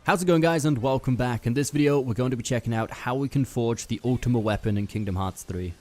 How's it going, guys, and welcome back. In this video we're going to be checking out how we can forge the Ultima Weapon in Kingdom Hearts 3.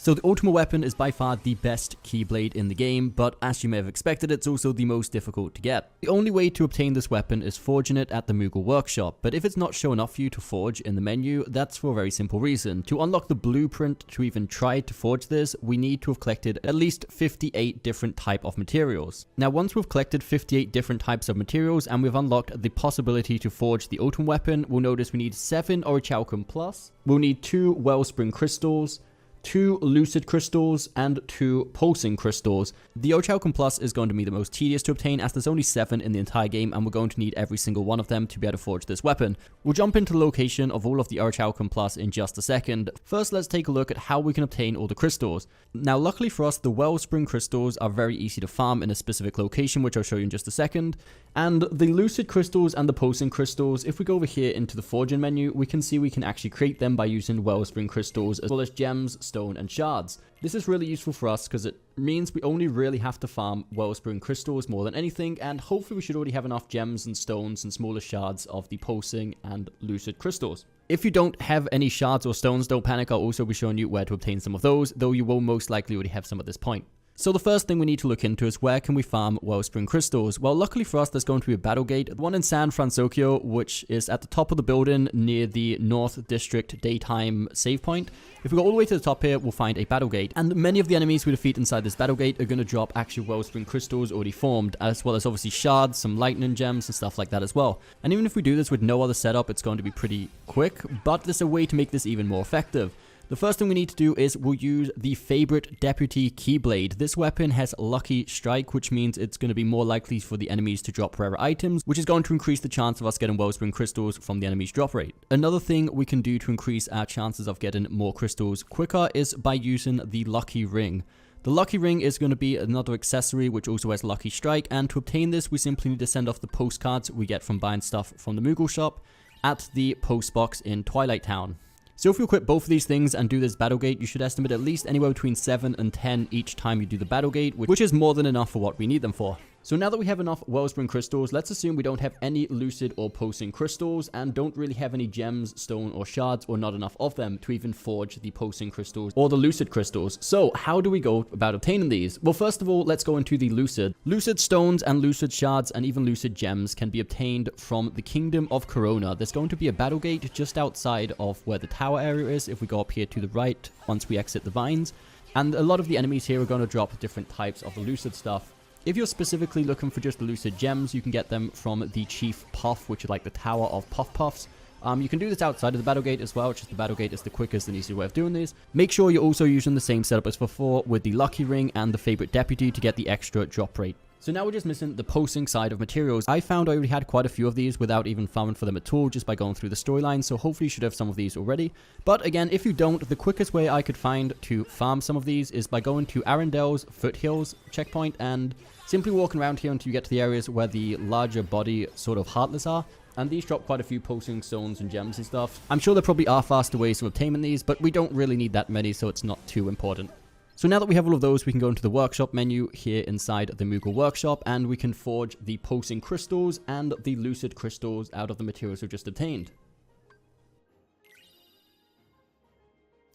So the Ultima Weapon is by far the best Keyblade in the game, but as you may have expected, it's also the most difficult to get. The only way to obtain this weapon is forging it at the Moogle Workshop, but if it's not showing up for you to forge in the menu, that's for a very simple reason. To unlock the blueprint to even try to forge this, we need to have collected at least 58 different type of materials. Now once we've collected 58 different types of materials and we've unlocked the possibility to forge the Ultima Weapon, we'll notice we need 7 Orichalcum Plus, we'll need 2 Wellspring Crystals, 2 Lucid Crystals, and 2 Pulsing Crystals. The Orichalcum Plus is going to be the most tedious to obtain, as there's only 7 in the entire game and we're going to need every single one of them to be able to forge this weapon. We'll jump into the location of all of the Orichalcum Plus in just a second. First, let's take a look at how we can obtain all the crystals. Now luckily for us, the Wellspring Crystals are very easy to farm in a specific location, which I'll show you in just a second. And the Lucid Crystals and the Pulsing Crystals, if we go over here into the forging menu, we can see we can actually create them by using Wellspring Crystals as well as gems, stone, and shards. This is really useful for us because it means we only really have to farm Wellspring Crystals more than anything, and hopefully we should already have enough gems and stones and smaller shards of the Pulsing and Lucid Crystals. If you don't have any shards or stones, don't panic, I'll also be showing you where to obtain some of those, though you will most likely already have some at this point. So the first thing we need to look into is where can we farm Wellspring Crystals? Well, luckily for us, there's going to be a Battlegate, one in San Fransokyo, which is at the top of the building near the North District daytime save point. If we go all the way to the top here, we'll find a Battlegate, and many of the enemies we defeat inside this Battlegate are going to drop actual Wellspring Crystals already formed, as well as obviously shards, some lightning gems, and stuff like that as well. And even if we do this with no other setup, it's going to be pretty quick, but there's a way to make this even more effective. The first thing we need to do is we'll use the favorite deputy Keyblade. This weapon has Lucky Strike, which means it's going to be more likely for the enemies to drop rare items, which is going to increase the chance of us getting Wellspring Crystals from the enemy's drop rate. Another thing we can do to increase our chances of getting more crystals quicker is by using the Lucky Ring. The Lucky Ring is going to be another accessory which also has Lucky Strike, and to obtain this we simply need to send off the postcards we get from buying stuff from the Moogle shop at the post box in Twilight Town. So if you equip both of these things and do this Battlegate, you should estimate at least anywhere between 7 and 10 each time you do the Battlegate, which is more than enough for what we need them for. So now that we have enough Wellspring Crystals, let's assume we don't have any Lucid or Pulsing Crystals and don't really have any gems, stone, or shards, or not enough of them to even forge the Pulsing Crystals or the Lucid Crystals. So how do we go about obtaining these? Well, first of all, let's go into the Lucid. Lucid Stones and Lucid Shards and even Lucid Gems can be obtained from the Kingdom of Corona. There's going to be a Battlegate just outside of where the tower area is if we go up here to the right once we exit the vines. And a lot of the enemies here are going to drop different types of the Lucid stuff. If you're specifically looking for just the Lucid Gems, you can get them from the Chief Puff, which is like the Tower of Puff Puffs. You can do this outside of the Battlegate as well, just the Battlegate is the quickest and easiest way of doing this. Make sure you're also using the same setup as before with the Lucky Ring and the Favorite Deputy to get the extra drop rate. So now we're just missing the Pulsing side of materials. I found I already had quite a few of these without even farming for them at all, just by going through the storyline, so hopefully you should have some of these already. But again, if you don't, the quickest way I could find to farm some of these is by going to Arendelle's Foothills checkpoint and simply walking around here until you get to the areas where the larger body sort of Heartless are. And these drop quite a few Pulsing stones and gems and stuff. I'm sure there probably are faster ways of obtaining these, but we don't really need that many, so it's not too important. So now that we have all of those, we can go into the workshop menu here inside the Moogle Workshop, and we can forge the Pulsing Crystals and the Lucid Crystals out of the materials we've just obtained.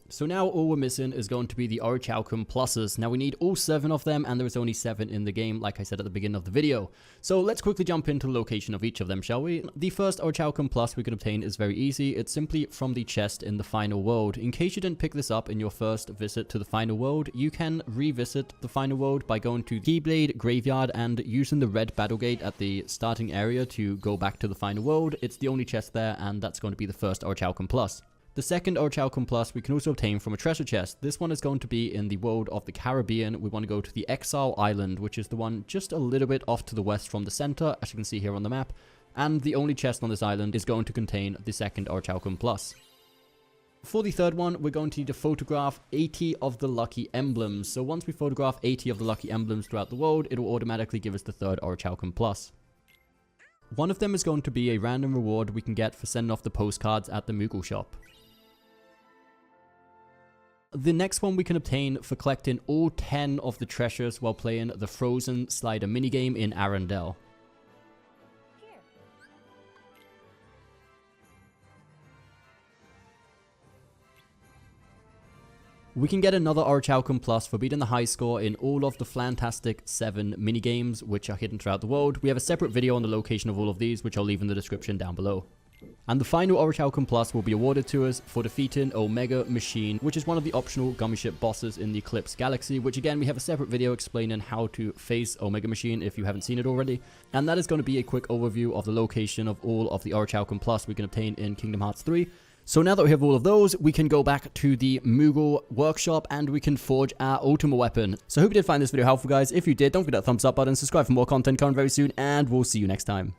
So now all we're missing is going to be the Orichalcum Pluses. Now we need all 7 of them, and there is only 7 in the game, like I said at the beginning of the video. So let's quickly jump into the location of each of them, shall we? The first Orichalcum Plus we can obtain is very easy. It's simply from the chest in the Final World. In case you didn't pick this up in your first visit to the Final World, you can revisit the Final World by going to Keyblade Graveyard and using the red Battlegate at the starting area to go back to the Final World. It's the only chest there, and that's going to be the first Orichalcum Plus. The second Orichalcum Plus we can also obtain from a treasure chest. This one is going to be in the world of the Caribbean. We want to go to the Exile Island, which is the one just a little bit off to the west from the center, as you can see here on the map. And the only chest on this island is going to contain the second Orichalcum Plus. For the third one, we're going to need to photograph 80 of the lucky emblems. So once we photograph 80 of the lucky emblems throughout the world, it will automatically give us the third Orichalcum Plus. One of them is going to be a random reward we can get for sending off the postcards at the Moogle shop. The next one we can obtain for collecting all 10 of the treasures while playing the Frozen Slider minigame in Arendelle. We can get another Orichalcum Plus for beating the high score in all of the Flantastic 7 minigames, which are hidden throughout the world. We have a separate video on the location of all of these, which I'll leave in the description down below. And the final Orichalcum Plus will be awarded to us for defeating Omega Machine, which is one of the optional gummy ship bosses in the Eclipse Galaxy, which again, we have a separate video explaining how to face Omega Machine if you haven't seen it already. And that is going to be a quick overview of the location of all of the Orichalcum Plus we can obtain in Kingdom Hearts 3. So now that we have all of those, we can go back to the Moogle Workshop and we can forge our Ultima Weapon. So I hope you did find this video helpful, guys. If you did, don't forget that thumbs up button, subscribe for more content coming very soon, and we'll see you next time.